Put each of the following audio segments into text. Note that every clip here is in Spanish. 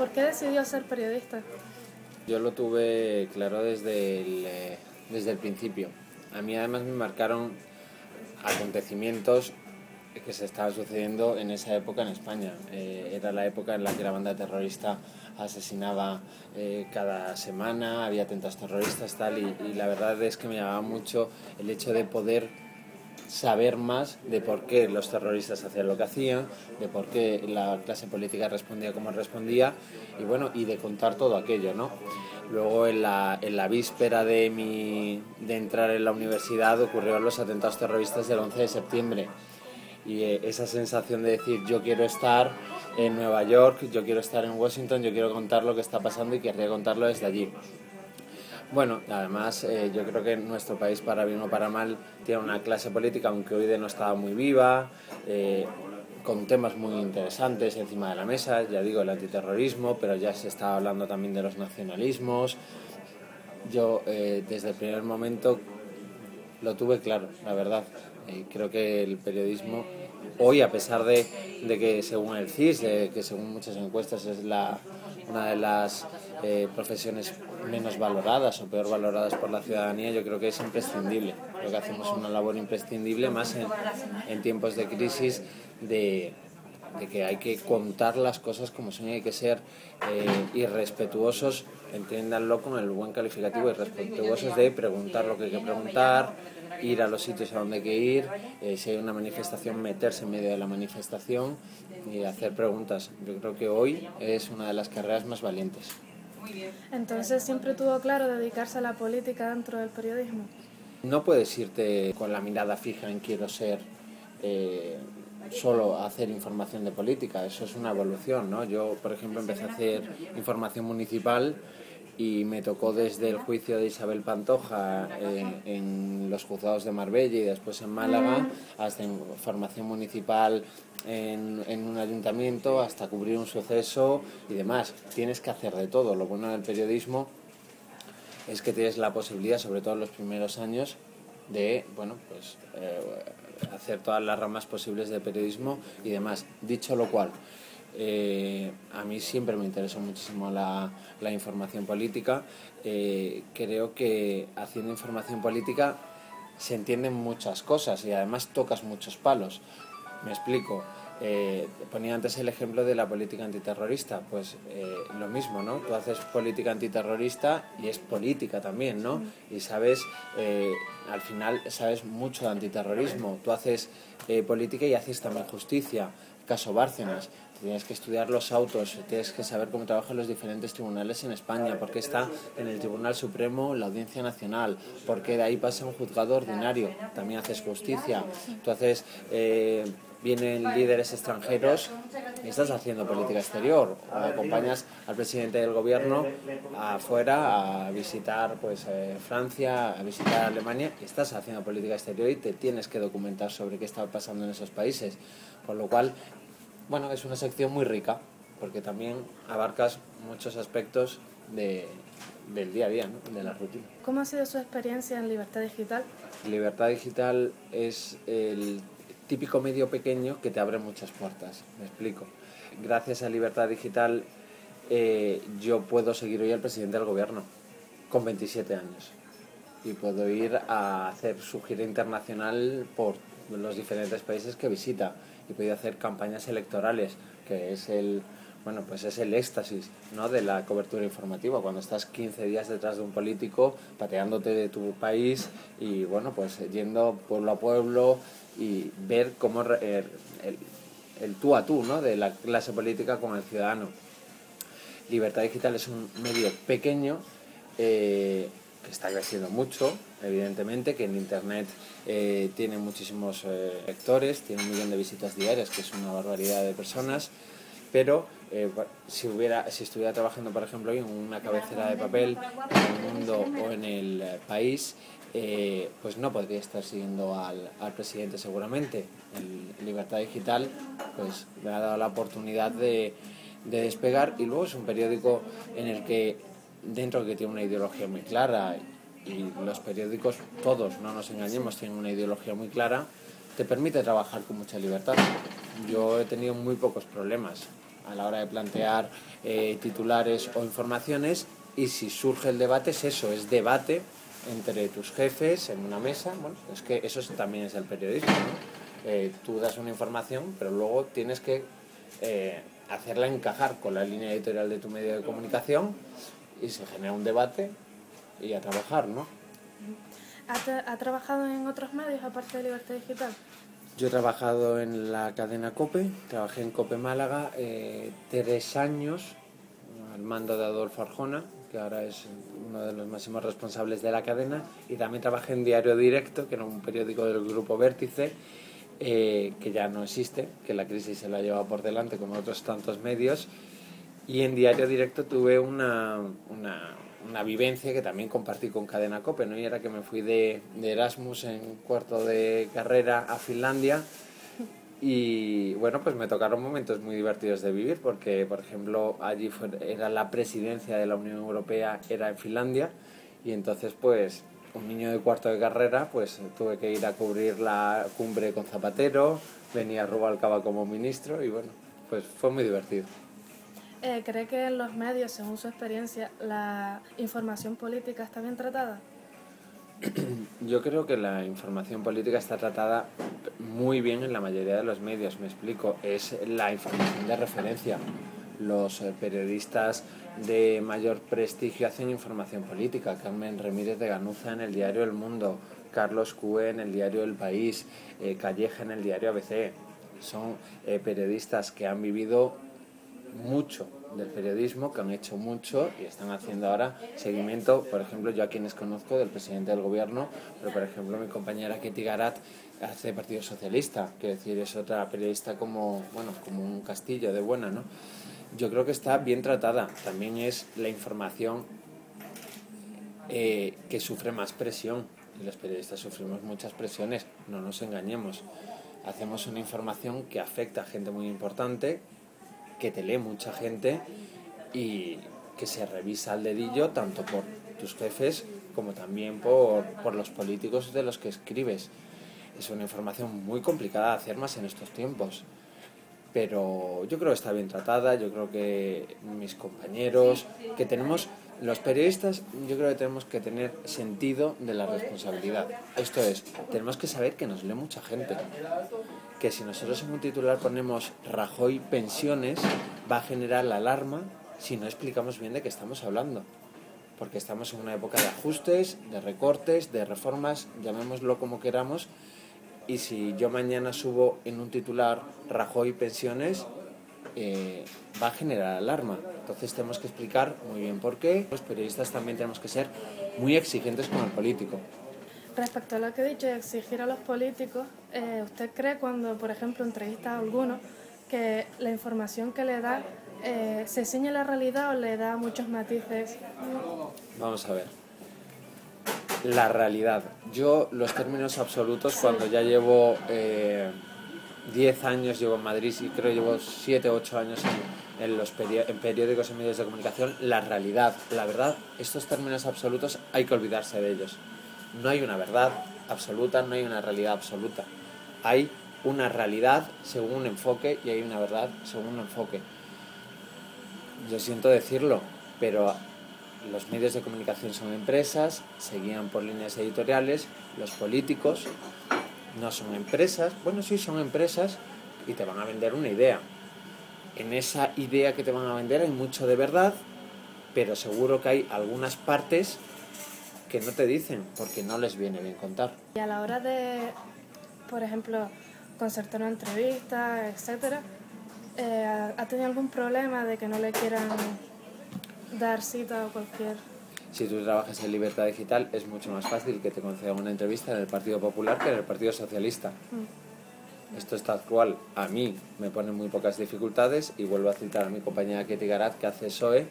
¿Por qué decidió ser periodista? Yo lo tuve claro desde el principio. A mí además me marcaron acontecimientos que se estaban sucediendo en esa época en España. Era la época en la que la banda terrorista asesinaba cada semana, había atentados terroristas y la verdad es que me llamaba mucho el hecho de poder saber más de por qué los terroristas hacían lo que hacían, de por qué la clase política respondía como respondía y de contar todo aquello, ¿no? Luego en la víspera de entrar en la universidad ocurrieron los atentados terroristas del 11 de septiembre y esa sensación de decir yo quiero estar en Nueva York, yo quiero estar en Washington, yo quiero contar lo que está pasando y querría contarlo desde allí. Bueno, además yo creo que nuestro país, para bien o para mal, tiene una clase política, aunque hoy no estaba muy viva, con temas muy interesantes encima de la mesa, ya digo, el antiterrorismo, pero ya se está hablando también de los nacionalismos. Yo desde el primer momento lo tuve claro, la verdad. Creo que el periodismo hoy, a pesar de que según el CIS, que según muchas encuestas es una de las profesiones menos valoradas o peor valoradas por la ciudadanía, yo creo que es imprescindible. Creo que hacemos una labor imprescindible, más en tiempos de crisis, de que hay que contar las cosas como son y hay que ser irrespetuosos, entiéndanlo con el buen calificativo, irrespetuosos de preguntar lo que hay que preguntar, ir a los sitios a donde hay que ir, si hay una manifestación, meterse en medio de la manifestación y hacer preguntas. Yo creo que hoy es una de las carreras más valientes. Entonces, ¿siempre tuvo claro dedicarse a la política dentro del periodismo? No puedes irte con la mirada fija en quiero ser solo hacer información de política, eso es una evolución, ¿no? Yo, por ejemplo, empecé a hacer información municipal y me tocó desde el juicio de Isabel Pantoja en los juzgados de Marbella y después en Málaga, hasta información municipal en un ayuntamiento, hasta cubrir un suceso y demás. Tienes que hacer de todo. Lo bueno del periodismo es que tienes la posibilidad, sobre todo en los primeros años, de hacer todas las ramas posibles de periodismo y demás. Dicho lo cual, a mí siempre me interesó muchísimo la información política. Creo que haciendo información política se entienden muchas cosas y además tocas muchos palos. Me explico. Ponía antes el ejemplo de la política antiterrorista, pues lo mismo, ¿no? Tú haces política antiterrorista y es política también, ¿no? Y sabes, al final sabes mucho de antiterrorismo. Tú haces política y haces también justicia. Caso Bárcenas, tienes que estudiar los autos, tienes que saber cómo trabajan los diferentes tribunales en España, por qué está en el Tribunal Supremo la Audiencia Nacional, por qué de ahí pasa un juzgado ordinario, también haces justicia. Tú haces... vienen líderes extranjeros y estás haciendo política exterior, o acompañas al presidente del gobierno afuera a visitar Francia, a visitar Alemania, y estás haciendo política exterior y te tienes que documentar sobre qué está pasando en esos países, con lo cual, bueno, es una sección muy rica porque también abarcas muchos aspectos del día a día, ¿no? De la rutina. ¿Cómo ha sido su experiencia en Libertad Digital? Libertad Digital es el típico medio pequeño que te abre muchas puertas, me explico. Gracias a Libertad Digital yo puedo seguir hoy al presidente del gobierno con 27 años y puedo ir a hacer su gira internacional por los diferentes países que visita y puedo hacer campañas electorales, que es el éxtasis, ¿no?, de la cobertura informativa, cuando estás 15 días detrás de un político, pateándote de tu país y yendo pueblo a pueblo y ver cómo el tú a tú, ¿no?, de la clase política con el ciudadano. Libertad Digital es un medio pequeño que está creciendo mucho, evidentemente, que en internet tiene muchísimos lectores, tiene 1 millón de visitas diarias, que es una barbaridad de personas, pero si estuviera trabajando, por ejemplo, en una cabecera de papel, en El Mundo o en El País, pues no podría estar siguiendo al presidente seguramente. Libertad Digital pues me ha dado la oportunidad de despegar, y luego es un periódico en el que, dentro que tiene una ideología muy clara, y los periódicos, todos, no nos engañemos, tienen una ideología muy clara, te permite trabajar con mucha libertad. Yo he tenido muy pocos problemas. a la hora de plantear titulares o informaciones, y si surge el debate es eso, es debate entre tus jefes en una mesa. Bueno, es que eso también es el periodismo, ¿no? Tú das una información, pero luego tienes que hacerla encajar con la línea editorial de tu medio de comunicación y se genera un debate y a trabajar, ¿no? ¿Ha trabajado en otros medios aparte de Libertad Digital? Yo he trabajado en la cadena COPE, trabajé en COPE Málaga 3 años al mando de Adolfo Arjona, que ahora es uno de los máximos responsables de la cadena, y también trabajé en Diario Directo, que era un periódico del grupo Vértice, que ya no existe, que la crisis se lo ha llevado por delante como otros tantos medios, y en Diario Directo tuve una vivencia que también compartí con Cadena COPE, ¿no? Y era que me fui de Erasmus en cuarto de carrera a Finlandia, y bueno, pues me tocaron momentos muy divertidos de vivir, porque por ejemplo allí era la presidencia de la Unión Europea, era en Finlandia, y entonces pues un niño de cuarto de carrera pues tuve que ir a cubrir la cumbre con Zapatero, venía Rubalcaba como ministro, y bueno, pues fue muy divertido. ¿Cree que en los medios, según su experiencia, la información política está bien tratada? Yo creo que la información política está tratada muy bien en la mayoría de los medios, me explico. Es la información de referencia. Los periodistas de mayor prestigio hacen información política. Carmen Remírez de Ganuza en el diario El Mundo, Carlos Cue en el diario El País, Calleja en el diario ABC. Son periodistas que han vivido mucho del periodismo, que han hecho mucho y están haciendo ahora seguimiento. Por ejemplo, yo a quienes conozco del presidente del gobierno, pero por ejemplo mi compañera Ketty Garat hace Partido Socialista, quiero decir, es otra periodista como, bueno, como un castillo de buena, ¿no? Yo creo que está bien tratada. También es la información que sufre más presión, y los periodistas sufrimos muchas presiones, no nos engañemos. Hacemos una información que afecta a gente muy importante, que te lee mucha gente y que se revisa al dedillo tanto por tus jefes como también por los políticos de los que escribes. Es una información muy complicada de hacer, más en estos tiempos, pero yo creo que está bien tratada. Yo creo que mis compañeros, que tenemos, los periodistas, yo creo que tenemos que tener sentido de la responsabilidad. Esto es, tenemos que saber que nos lee mucha gente, que si nosotros en un titular ponemos Rajoy pensiones, va a generar la alarma si no explicamos bien de qué estamos hablando, porque estamos en una época de ajustes, de recortes, de reformas, llamémoslo como queramos, y si yo mañana subo en un titular Rajoy pensiones, va a generar alarma. Entonces tenemos que explicar muy bien por qué. Los periodistas también tenemos que ser muy exigentes con el político. Respecto a lo que he dicho de exigir a los políticos, ¿usted cree cuando, por ejemplo, entrevista a alguno, que la información que le da se ciñe a la realidad o le da muchos matices? Vamos a ver. La realidad. Yo los términos absolutos, cuando ya llevo 10 años llevo en Madrid y creo que llevo 7 o 8 años en periódicos y medios de comunicación, la realidad, la verdad, estos términos absolutos hay que olvidarse de ellos. No hay una verdad absoluta, no hay una realidad absoluta. Hay una realidad según un enfoque y hay una verdad según un enfoque. Yo siento decirlo, pero los medios de comunicación son empresas, se guían por líneas editoriales, los políticos no son empresas, bueno, sí son empresas y te van a vender una idea. En esa idea que te van a vender hay mucho de verdad, pero seguro que hay algunas partes que no te dicen porque no les viene bien contar. Y a la hora de, por ejemplo, concertar una entrevista, etcétera, ¿ha tenido algún problema de que no le quieran dar cita o cualquier...? Si tú trabajas en Libertad Digital es mucho más fácil que te concedan una entrevista en el Partido Popular que en el Partido Socialista. Esto es tal cual. A mí me pone muy pocas dificultades, y vuelvo a citar a mi compañera Ketty Garat, que hace SOE,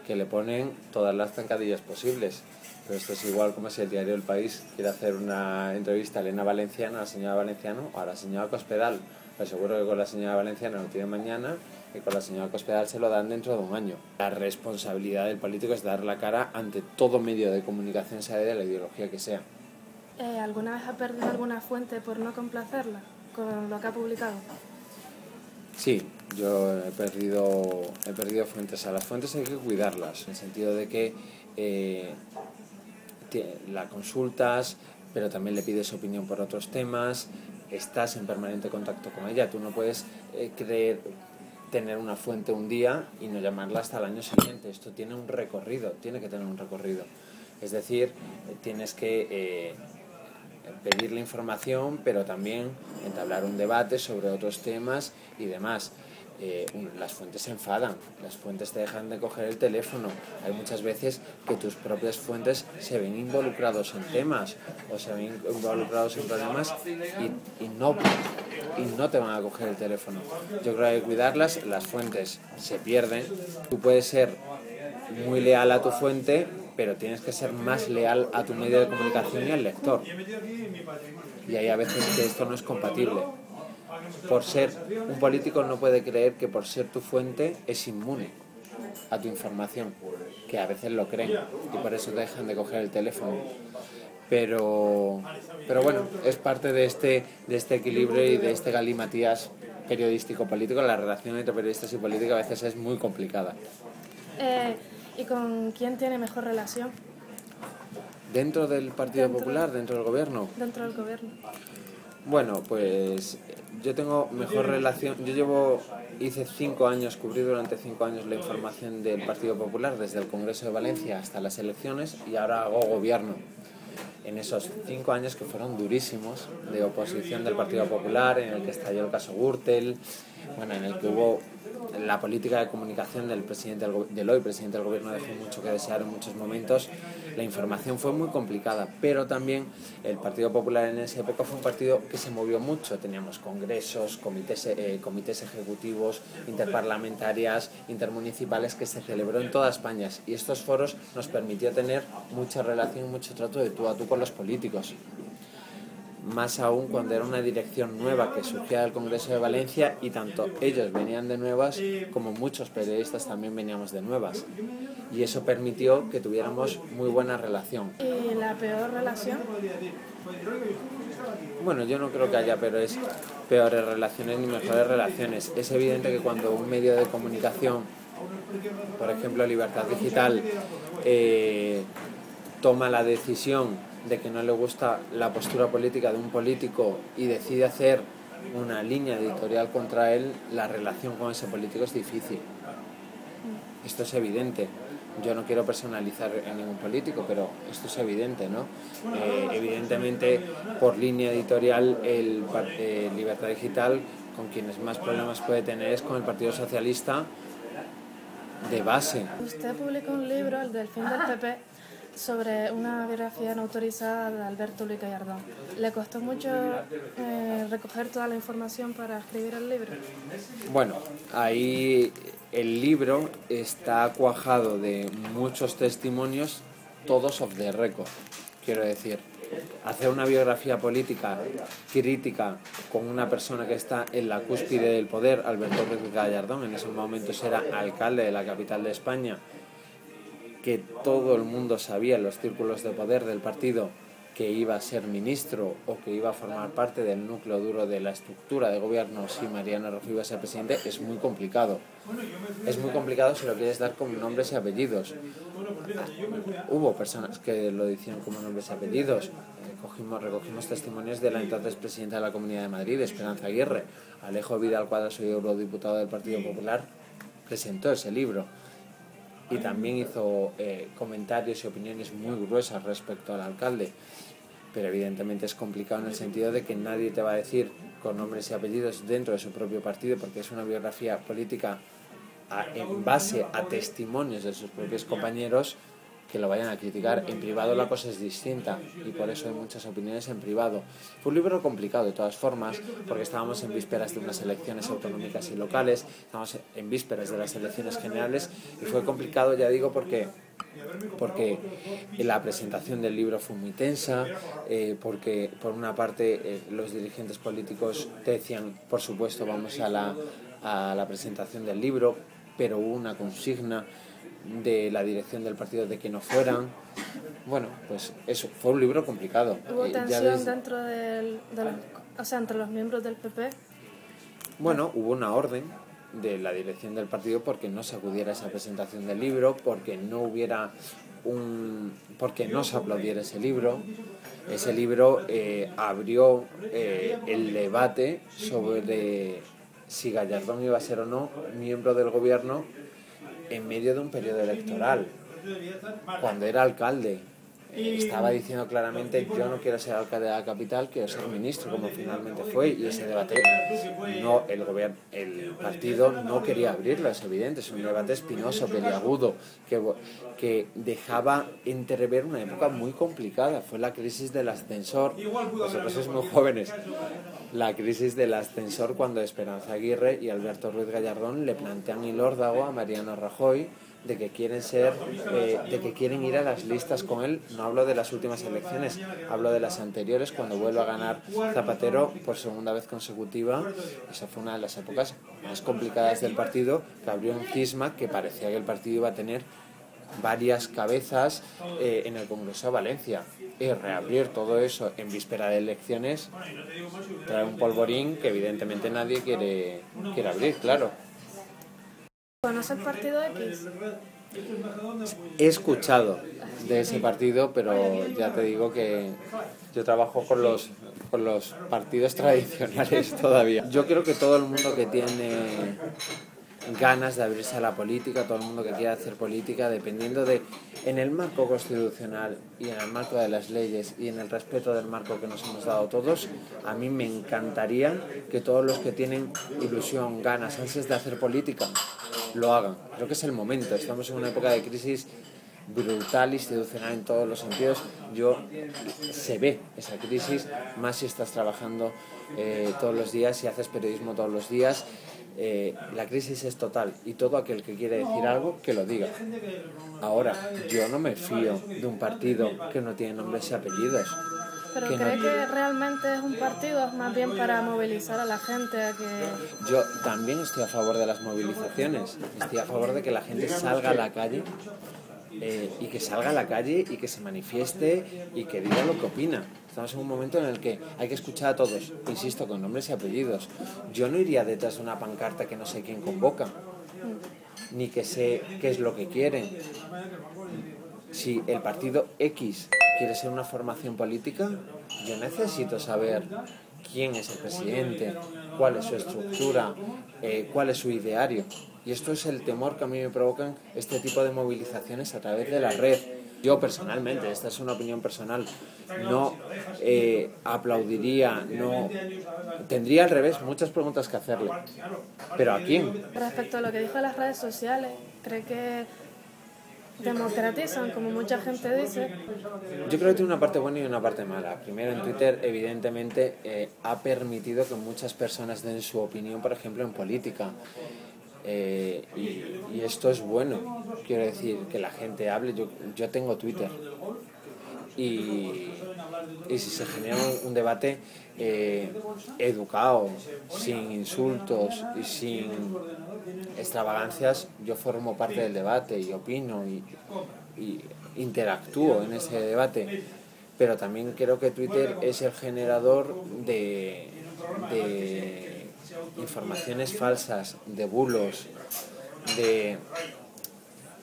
que le ponen todas las zancadillas posibles. Pero esto es igual como si el diario El País quiere hacer una entrevista a Elena Valenciano, a la señora Valenciano o a la señora Cospedal. Pues seguro que con la señora Valenciano lo tiene mañana y con la señora Cospedal se lo dan dentro de un año. La responsabilidad del político es dar la cara ante todo medio de comunicación, sea de la ideología que sea. ¿Alguna vez ha perdido alguna fuente por no complacerla con lo que ha publicado? Sí, yo he perdido fuentes. A las fuentes hay que cuidarlas, en el sentido de que la consultas, pero también le pides opinión por otros temas, estás en permanente contacto con ella. Tú no puedes tener una fuente un día y no llamarla hasta el año siguiente. Esto tiene un recorrido, tiene que tener un recorrido. Es decir, tienes que pedir la información, pero también entablar un debate sobre otros temas y demás. Las fuentes se enfadan, las fuentes te dejan de coger el teléfono. Hay muchas veces que tus propias fuentes se ven involucrados en temas o se ven involucrados en problemas y no te van a coger el teléfono. Yo creo que hay que cuidarlas, las fuentes se pierden. Tú puedes ser muy leal a tu fuente, pero tienes que ser más leal a tu medio de comunicación y al lector. Y hay a veces que esto no es compatible. Un político no puede creer que por ser tu fuente es inmune a tu información, que a veces lo creen y por eso te dejan de coger el teléfono. Pero bueno, es parte de este equilibrio y de este galimatías periodístico-político. La relación entre periodistas y política a veces es muy complicada. ¿Y con quién tiene mejor relación? ¿Dentro del Partido Popular, dentro del gobierno? Dentro del gobierno. Bueno, pues yo tengo mejor relación. Hice 5 años, cubrí durante 5 años la información del Partido Popular, desde el Congreso de Valencia hasta las elecciones, y ahora hago gobierno. En esos 5 años que fueron durísimos, de oposición del Partido Popular, en el que estalló el caso Gürtel, en el que hubo la política de comunicación del hoy presidente del gobierno dejó mucho que desear en muchos momentos. La información fue muy complicada, pero también el Partido Popular en esa época fue un partido que se movió mucho. Teníamos congresos, comités ejecutivos, interparlamentarias, intermunicipales, que se celebró en toda España, y estos foros nos permitió tener mucha relación, mucho trato de tú a tú con los políticos. Más aún cuando era una dirección nueva que surgía del Congreso de Valencia, y tanto ellos venían de nuevas como muchos periodistas también veníamos de nuevas, y eso permitió que tuviéramos muy buena relación. ¿Y la peor relación? Bueno, yo no creo que haya peores relaciones ni mejores relaciones. Es evidente que cuando un medio de comunicación, por ejemplo Libertad Digital, toma la decisión de que no le gusta la postura política de un político y decide hacer una línea editorial contra él, la relación con ese político es difícil. Esto es evidente. Yo no quiero personalizar en ningún político, pero esto es evidente, ¿no? Evidentemente, por línea editorial, Libertad Digital, con quienes más problemas puede tener es con el Partido Socialista de base. Usted publicó un libro, El del fin del PP, sobre una biografía no autorizada de Alberto Luis Gallardón. ¿Le costó mucho recoger toda la información para escribir el libro? Bueno, ahí el libro está cuajado de muchos testimonios, todos off the record. Quiero decir, hacer una biografía política crítica con una persona que está en la cúspide del poder, Alberto Luis Gallardón, en esos momentos era alcalde de la capital de España, que todo el mundo sabía en los círculos de poder del partido que iba a ser ministro o que iba a formar parte del núcleo duro de la estructura de gobierno si Mariano Rajoy iba a ser presidente, es muy complicado. Es muy complicado si lo quieres dar con nombres y apellidos. Hubo personas que lo decían como nombres y apellidos. Recogimos testimonios de la entonces presidenta de la Comunidad de Madrid, Esperanza Aguirre. Alejo Vidal Quadras, soy eurodiputado del Partido Popular, presentó ese libro. Y también hizo comentarios y opiniones muy gruesas respecto al alcalde. Pero evidentemente es complicado en el sentido de que nadie te va a decir con nombres y apellidos dentro de su propio partido, porque es una biografía política en base a testimonios de sus propios compañeros, que lo vayan a criticar. En privado la cosa es distinta y por eso hay muchas opiniones en privado. Fue un libro complicado de todas formas, porque estábamos en vísperas de unas elecciones autonómicas y locales, estábamos en vísperas de las elecciones generales, y fue complicado, ya digo, porque la presentación del libro fue muy tensa, porque por una parte los dirigentes políticos te decían, por supuesto vamos a la presentación del libro, pero hubo una consigna de la dirección del partido de que no fueran. Bueno, pues eso, fue un libro complicado. ¿Hubo tensión dentro entre los miembros del PP? Bueno, hubo una orden de la dirección del partido porque no se acudiera a esa presentación del libro, porque no hubiera porque no se aplaudiera ese libro. Ese libro abrió el debate sobre si Gallardón iba a ser o no miembro del gobierno en medio de un periodo electoral. Cuando era alcalde, estaba diciendo claramente: yo no quiero ser alcalde de la capital, quiero ser ministro, como finalmente fue. Y ese debate, el partido no quería abrirlo, es evidente. Es un debate espinoso, peliagudo, que dejaba entrever una época muy complicada. Fue la crisis del ascensor. Vosotros sois muy jóvenes. La crisis del ascensor, cuando Esperanza Aguirre y Alberto Ruiz Gallardón le plantean el órdago a Mariano Rajoy de que quieren ir a las listas con él. No hablo de las últimas elecciones, hablo de las anteriores, cuando vuelve a ganar Zapatero por segunda vez consecutiva. Esa fue una de las épocas más complicadas del partido, que abrió un cisma que parecía que el partido iba a tener varias cabezas en el Congreso de Valencia. Y reabrir todo eso en víspera de elecciones trae un polvorín que evidentemente nadie quiere abrir, claro. ¿Conoce el partido X? He escuchado de ese partido, pero ya te digo que yo trabajo con los partidos tradicionales todavía. Yo creo que todo el mundo que tiene ganas de abrirse a la política, todo el mundo que quiera hacer política, dependiendo en el marco constitucional y en el marco de las leyes y en el respeto del marco que nos hemos dado todos, a mí me encantaría que todos los que tienen ilusión, ganas, ansias de hacer política, lo hagan. Creo que es el momento. Estamos en una época de crisis brutal, institucional en todos los sentidos. Se ve esa crisis, más si estás trabajando todos los días, si haces periodismo todos los días. La crisis es total y todo aquel que quiere decir algo, que lo diga. Ahora, yo no me fío de un partido que no tiene nombres y apellidos. ¿Pero cree que realmente es un partido, es más bien para movilizar a la gente a que...? Yo también estoy a favor de las movilizaciones, estoy a favor de que la gente salga a la calle y que salga a la calle y que se manifieste y que diga lo que opina. Estamos en un momento en el que hay que escuchar a todos, insisto, con nombres y apellidos. Yo no iría detrás de una pancarta que no sé quién convoca, ni que sé qué es lo que quieren. Si el partido X quiere ser una formación política, yo necesito saber quién es el presidente, cuál es su estructura, cuál es su ideario. Y esto es el temor que a mí me provocan este tipo de movilizaciones a través de la red. Yo personalmente, esta es una opinión personal, no aplaudiría, tendría al revés muchas preguntas que hacerle. ¿Pero a quién? Respecto a lo que dijo de las redes sociales, ¿cree que democratizan, como mucha gente dice? Yo creo que tiene una parte buena y una parte mala. Primero, en Twitter, evidentemente, ha permitido que muchas personas den su opinión, por ejemplo, en política. Y esto es bueno, quiero decir, que la gente hable. Yo tengo Twitter y si se genera un debate educado, sin insultos y sin extravagancias, yo formo parte del debate y opino y interactúo en ese debate. Pero también creo que Twitter es el generador de informaciones falsas, de bulos, de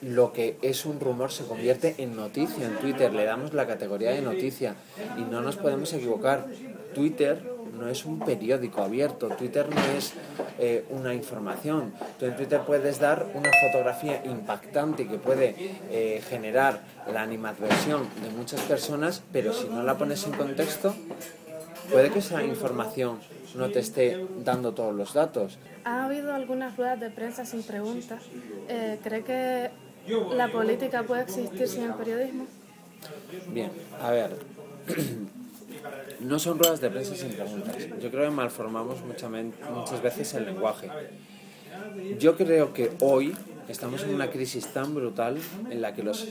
lo que es un rumor se convierte en noticia. En Twitter le damos la categoría de noticia y no nos podemos equivocar. Twitter no es un periódico abierto, Twitter no es una información. Tú en Twitter puedes dar una fotografía impactante que puede generar la animadversión de muchas personas, pero si no la pones en contexto, puede que esa información no te esté dando todos los datos. Ha habido algunas ruedas de prensa sin preguntas. ¿Cree que la política puede existir sin el periodismo? Bien, a ver, no son ruedas de prensa sin preguntas. Yo creo que malformamos muchas veces el lenguaje. Yo creo que hoy estamos en una crisis tan brutal en la que los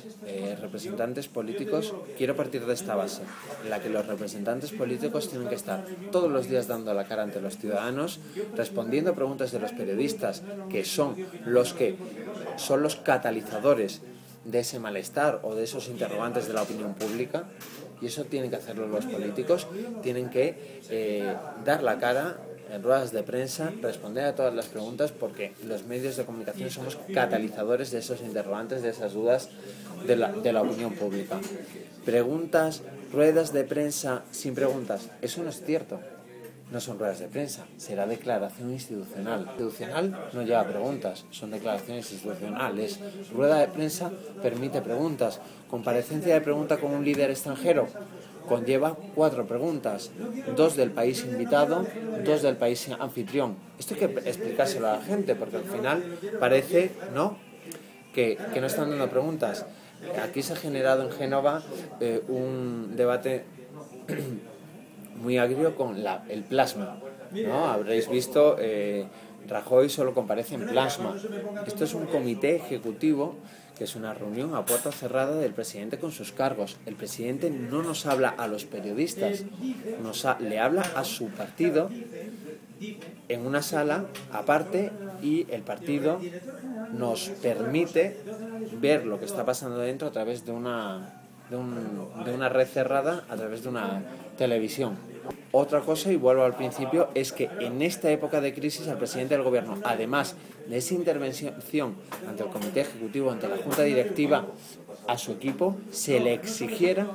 representantes políticos, quiero partir de esta base, en la que los representantes políticos tienen que estar todos los días dando la cara ante los ciudadanos, respondiendo a preguntas de los periodistas, que son los catalizadores de ese malestar o de esos interrogantes de la opinión pública. Y eso tienen que hacerlo los políticos, tienen que dar la cara en ruedas de prensa, responder a todas las preguntas, porque los medios de comunicación somos catalizadores de esos interrogantes, de esas dudas de la opinión pública. Preguntas, ruedas de prensa sin preguntas, eso no es cierto. No son ruedas de prensa, será declaración institucional. Institucional no lleva preguntas, son declaraciones institucionales. Rueda de prensa permite preguntas. Comparecencia de pregunta con un líder extranjero conlleva 4 preguntas, 2 del país invitado, 2 del país anfitrión. Esto hay que explicárselo a la gente, porque al final parece, ¿no?, que no están dando preguntas. Aquí se ha generado en Génova un debate muy agrio con el plasma, ¿no? Habréis visto, Rajoy solo comparece en plasma. Esto es un comité ejecutivo, que es una reunión a puerta cerrada del presidente con sus cargos. El presidente no nos habla a los periodistas, le habla a su partido en una sala aparte, y el partido nos permite ver lo que está pasando dentro a través de una red cerrada, a través de una televisión. Otra cosa, y vuelvo al principio, es que en esta época de crisis al presidente del gobierno, además de esa intervención ante el comité ejecutivo, ante la junta directiva, a su equipo se le exigiera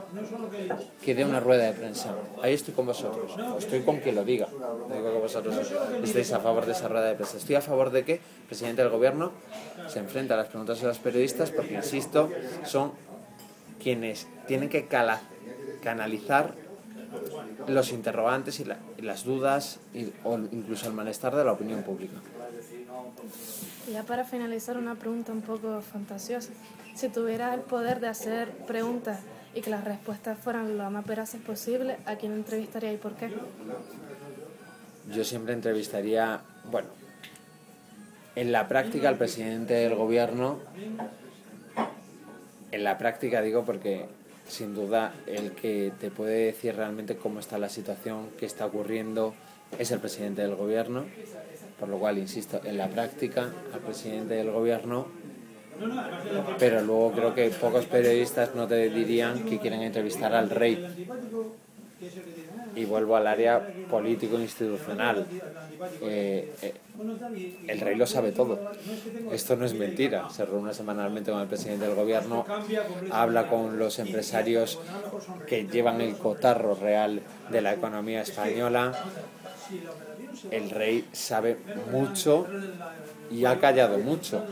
que dé una rueda de prensa. Ahí estoy con vosotros, o estoy con quien lo diga. No digo que vosotros estéis a favor de esa rueda de prensa. Estoy a favor de que el presidente del gobierno se enfrente a las preguntas de los periodistas, porque, insisto, son quienes tienen que canalizar los interrogantes y las dudas, o incluso el malestar de la opinión pública. Ya para finalizar, una pregunta un poco fantasiosa. Si tuvieras el poder de hacer preguntas y que las respuestas fueran lo más veraces posible, ¿a quién entrevistaría y por qué? Yo siempre entrevistaría, bueno, en la práctica al presidente del gobierno. En la práctica digo porque, sin duda, el que te puede decir realmente cómo está la situación, qué está ocurriendo, es el presidente del gobierno. Por lo cual, insisto, en la práctica al presidente del gobierno, pero luego creo que pocos periodistas no te dirían que quieren entrevistar al rey. Y vuelvo al área político-institucional. El rey lo sabe todo. Esto no es mentira. Se reúne semanalmente con el presidente del gobierno, habla con los empresarios que llevan el cotarro real de la economía española. El rey sabe mucho y ha callado mucho.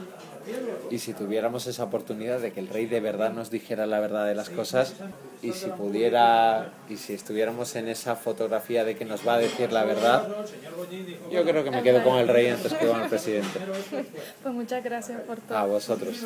Y si tuviéramos esa oportunidad de que el rey de verdad nos dijera la verdad de las cosas, y si estuviéramos en esa fotografía de que nos va a decir la verdad, yo creo que me quedo con el rey antes que con el presidente. Pues muchas gracias por todo. A vosotros.